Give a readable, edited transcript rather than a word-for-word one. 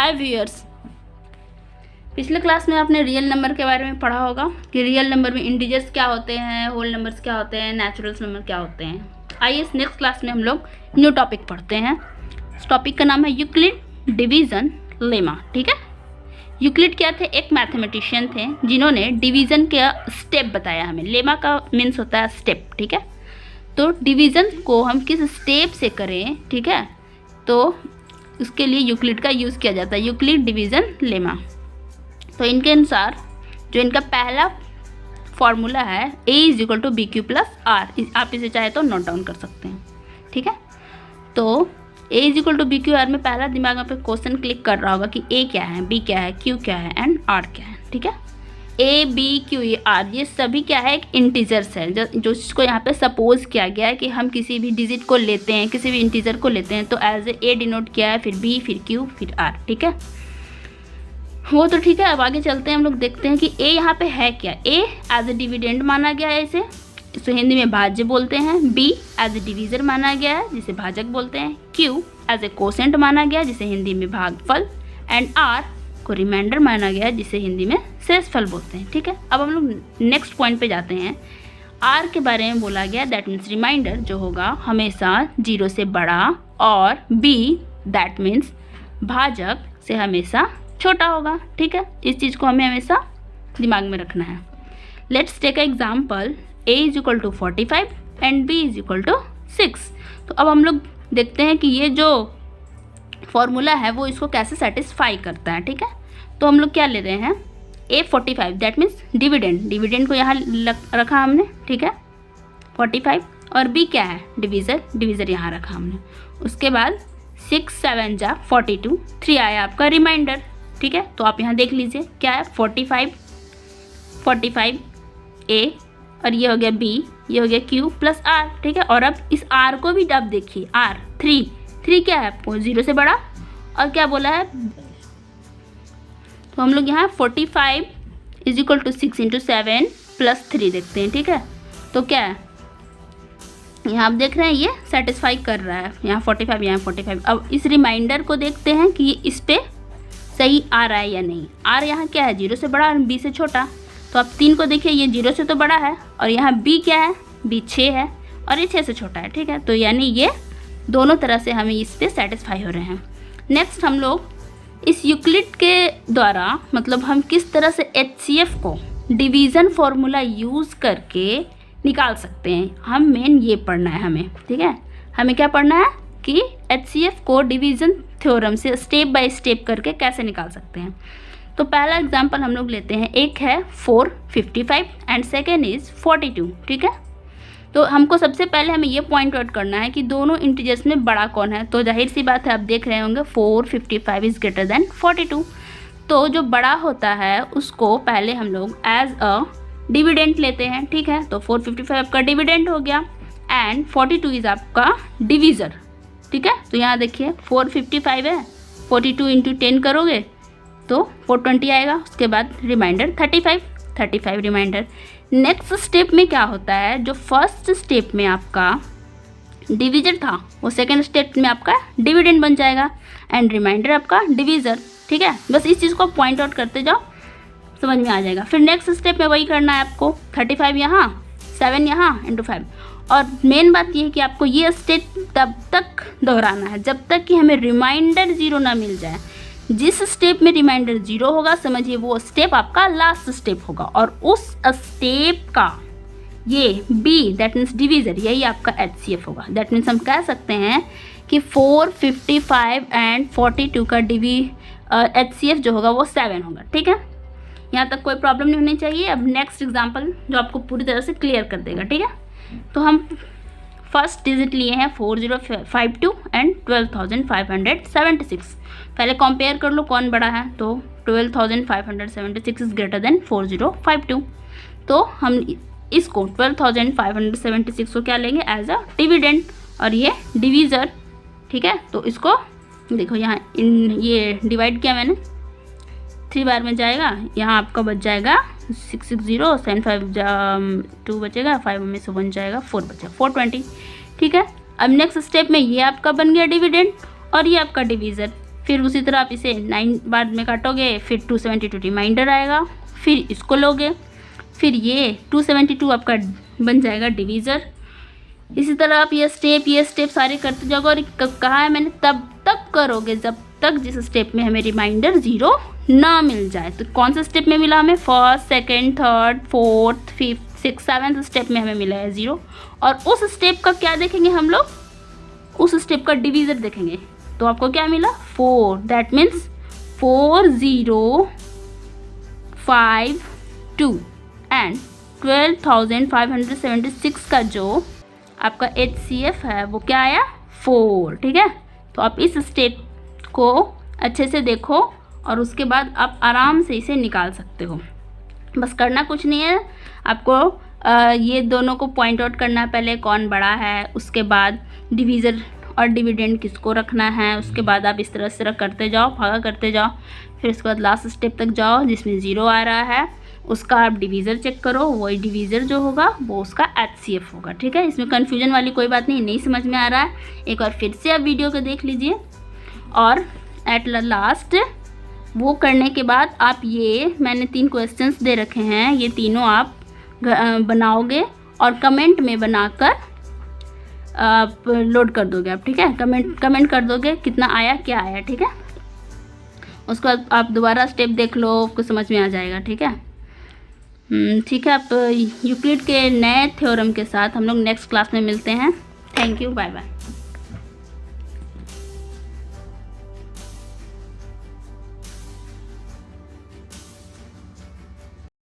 हाय viewers, पिछले class में आपने रियल नंबर के बारे में पढ़ा होगा कि रियल नंबर में इंटीजर्स क्या होते हैं, होल नंबर्स क्या होते हैं, नेचुरल नंबर क्या होते हैं। आइए इस नेक्स्ट क्लास में हम लोग न्यू टॉपिक पढ़ते हैं। इस टॉपिक का नाम है यूक्लिड डिवीज़न लेमा। ठीक है, यूक्लिड क्या थे? एक मैथमेटिशियन थे जिन्होंने डिवीज़न का स्टेप बताया हमें। लेमा का मीन्स होता है स्टेप। ठीक है, तो डिवीज़न को हम किस स्टेप से करें, ठीक है, तो उसके लिए यूक्लिड का यूज़ किया जाता है, यूक्लिड डिवीज़न लेमा। तो इनके अनुसार जो इनका पहला फॉर्मूला है a is equal to B Q plus R, आप इसे चाहे तो नोट डाउन कर सकते हैं। ठीक है, तो a is equal to B Q R में पहला दिमाग में पे क्वेश्चन क्लिक कर रहा होगा कि a क्या है, b क्या है, q क्या है एंड r क्या है। ठीक है, a b q r ये सभी क्या है, एक इंटीजर्स है जो इसको यहाँ पे सपोज किया गया है कि हम किसी भी डिजिट को लेते हैं, किसी भी इंटीजर को लेते हैं तो एज ए डिनोट किया है, फिर b फिर q फिर r। ठीक है, वो तो ठीक है। अब आगे चलते हैं, हम लोग देखते हैं कि a यहाँ पे है क्या। a एज ए डिविडेंड माना गया है, इसे हिंदी में भाज्य बोलते हैं। b एज ए डिवीज़र माना गया है, जिसे भाजक बोलते हैं। q एज ए कोसेंट माना गया, जिसे हिंदी में भागफल। एंड r को रिमाइंडर माना गया है, जिसे हिंदी में शेषफल बोलते हैं। ठीक है, अब हम लोग नेक्स्ट पॉइंट पे जाते हैं। r के बारे में बोला गया, दैट मीन्स रिमाइंडर जो होगा हमेशा 0 से बड़ा, और b दैट मीन्स भाजक से हमेशा छोटा होगा। ठीक है, इस चीज़ को हमें हमेशा दिमाग में रखना है। Let's take example, a is equal to 45 and b is equal to 6। तो अब हम लोग देखते हैं कि ये जो फॉर्मूला है वो इसको कैसे सेटिस्फाई करता है। ठीक है, तो हम लोग क्या ले रहे हैं, a 45 दैट मीन्स डिविडेंड को यहाँ रखा हमने। ठीक है, 45, और b क्या है, डिवीज़र यहाँ रखा हमने। उसके बाद 6 7 जा 42, 3 आया आपका रिमाइंडर। ठीक है, तो आप यहाँ देख लीजिए क्या है, 45 a, और ये हो गया b, ये हो गया q प्लस r। ठीक है, और अब इस r को भी अब देखिए, r 3 क्या है आपको, 0 से बड़ा, और क्या बोला है, तो हम लोग यहाँ 45 is equal to 6 into 7 plus 3 देखते हैं। ठीक है, तो क्या है, यहाँ आप देख रहे हैं ये सेटिस्फाई कर रहा है, यहाँ 45 यहाँ 45। अब इस रिमाइंडर को देखते हैं कि ये इस पे सही आ रहा है या नहीं। r यहाँ क्या है, 0 से बड़ा और b से छोटा। तो आप 3 को देखिए, ये 0 से तो बड़ा है, और यहाँ b क्या है, b 6 है, और ये 6 से छोटा है। ठीक है, तो यानी ये दोनों तरह से हमें इस पे सेटिस्फाई हो रहे हैं। नेक्स्ट हम लोग इस यूक्लिड के द्वारा, मतलब हम किस तरह से HCF को डिवीज़न फॉर्मूला यूज़ करके निकाल सकते हैं, हम मेन ये पढ़ना है हमें। ठीक है, हमें क्या पढ़ना है कि HCF को डिवीज़न थ्योरम से स्टेप बाय स्टेप करके कैसे निकाल सकते हैं। तो पहला एग्जांपल हम लोग लेते हैं, एक है 455 एंड सेकेंड इज़ 42। ठीक है, तो हमको सबसे पहले हमें ये पॉइंट आउट करना है कि दोनों इंटीजर्स में बड़ा कौन है। तो जाहिर सी बात है, आप देख रहे होंगे 455 इज़ ग्रेटर देन 42। तो जो बड़ा होता है उसको पहले हम लोग एज अ डिविडेंड लेते हैं। ठीक है, तो 455 आपका डिविडेंड हो गया एंड 42 इज़ आपका डिवीज़र। ठीक है, तो यहाँ देखिए 455 है, 42 इंटू 10 करोगे तो 420 आएगा। उसके बाद रिमाइंडर 35 रिमाइंडर। नेक्स्ट स्टेप में क्या होता है, जो फर्स्ट स्टेप में आपका डिवीज़र था वो सेकेंड स्टेप में आपका डिविडेंड बन जाएगा एंड रिमाइंडर आपका डिवीज़र। ठीक है, बस इस चीज़ को पॉइंट आउट करते जाओ, समझ में आ जाएगा। फिर नेक्स्ट स्टेप में वही करना है आपको, 35 यहाँ, 7 यहाँ इंटू 5। और मेन बात ये है कि आपको ये स्टेप तब तक दोहराना है जब तक कि हमें रिमाइंडर 0 ना मिल जाए। जिस स्टेप में रिमाइंडर 0 होगा, समझिए वो स्टेप आपका लास्ट स्टेप होगा, और उस स्टेप का ये b दैट मीन्स डिवीज़र, यही आपका HCF होगा। दैट मीन्स हम कह सकते हैं कि 455 एंड 42 का HCF जो होगा वो 7 होगा। ठीक है, यहाँ तक कोई प्रॉब्लम नहीं होनी चाहिए। अब नेक्स्ट एग्जांपल जो आपको पूरी तरह से क्लियर कर देगा। ठीक है, तो हम फर्स्ट डिजिट लिए हैं 4052 एंड 12576। पहले कंपेयर कर लो कौन बड़ा है, तो 12576 इज़ ग्रेटर देन 4052। तो हम इसको 12576 को क्या लेंगे, एज अ डिविडेंड, और ये डिवीज़र। ठीक है, तो इसको देखो यहाँ ये डिवाइड किया मैंने, 3 बार में जाएगा, यहाँ आपका बच जाएगा 660, 7 2 बचेगा, 5 में से 1 जाएगा, 4 बचेगा, 420। ठीक है, अब नेक्स्ट स्टेप में ये आपका बन गया डिविडेंड और ये आपका डिवीज़र। फिर उसी तरह आप इसे 9 बाद में काटोगे, फिर 272 रिमाइंडर आएगा, फिर इसको लोगे, फिर ये 272 आपका बन जाएगा डिवीज़र। इसी तरह आप ये स्टेप सारे करते जाओगे। और कहा है मैंने तब तक करोगे जब तक जिस स्टेप में हमें रिमाइंडर 0 ना मिल जाए। तो कौन सा स्टेप में मिला हमें? First, second, third, fourth, fifth, six, seventh step में हमें मिला है 0। और उस स्टेप का क्या देखेंगे हम लोग? उस स्टेप का डिवीज़र देखेंगे। तो आपको क्या मिला? 4। दैट मीन्स 4052 एंड 12,576 का जो आपका HCF है वो क्या आया? 4। ठीक है, तो आप इस स्टेप को अच्छे से देखो और उसके बाद आप आराम से इसे निकाल सकते हो। बस करना कुछ नहीं है आपको, ये दोनों को पॉइंट आउट करना है, पहले कौन बड़ा है, उसके बाद डिवीज़र और डिविडेंड किसको रखना है, उसके बाद आप इस तरह करते जाओ, भागा करते जाओ, फिर उसके बाद लास्ट स्टेप तक जाओ जिसमें 0 आ रहा है, उसका आप डिवीज़र चेक करो, वही डिवीज़र जो होगा वो उसका HCF होगा। ठीक है, इसमें कन्फ्यूजन वाली कोई बात नहीं समझ में आ रहा है, एक बार फिर से आप वीडियो को देख लीजिए। और एट लास्ट वो करने के बाद आप ये मैंने 3 क्वेश्चंस दे रखे हैं, ये तीनों आप बनाओगे और कमेंट में बनाकर आप लोड कर दोगे आप। ठीक है, कमेंट कर दोगे कितना आया क्या आया। ठीक है, उसके बाद आप दोबारा स्टेप देख लो, आपको समझ में आ जाएगा। ठीक है, ठीक है, आप यूक्लिड के नए थ्योरम के साथ हम लोग नेक्स्ट क्लास में मिलते हैं। Thank you, bye bye.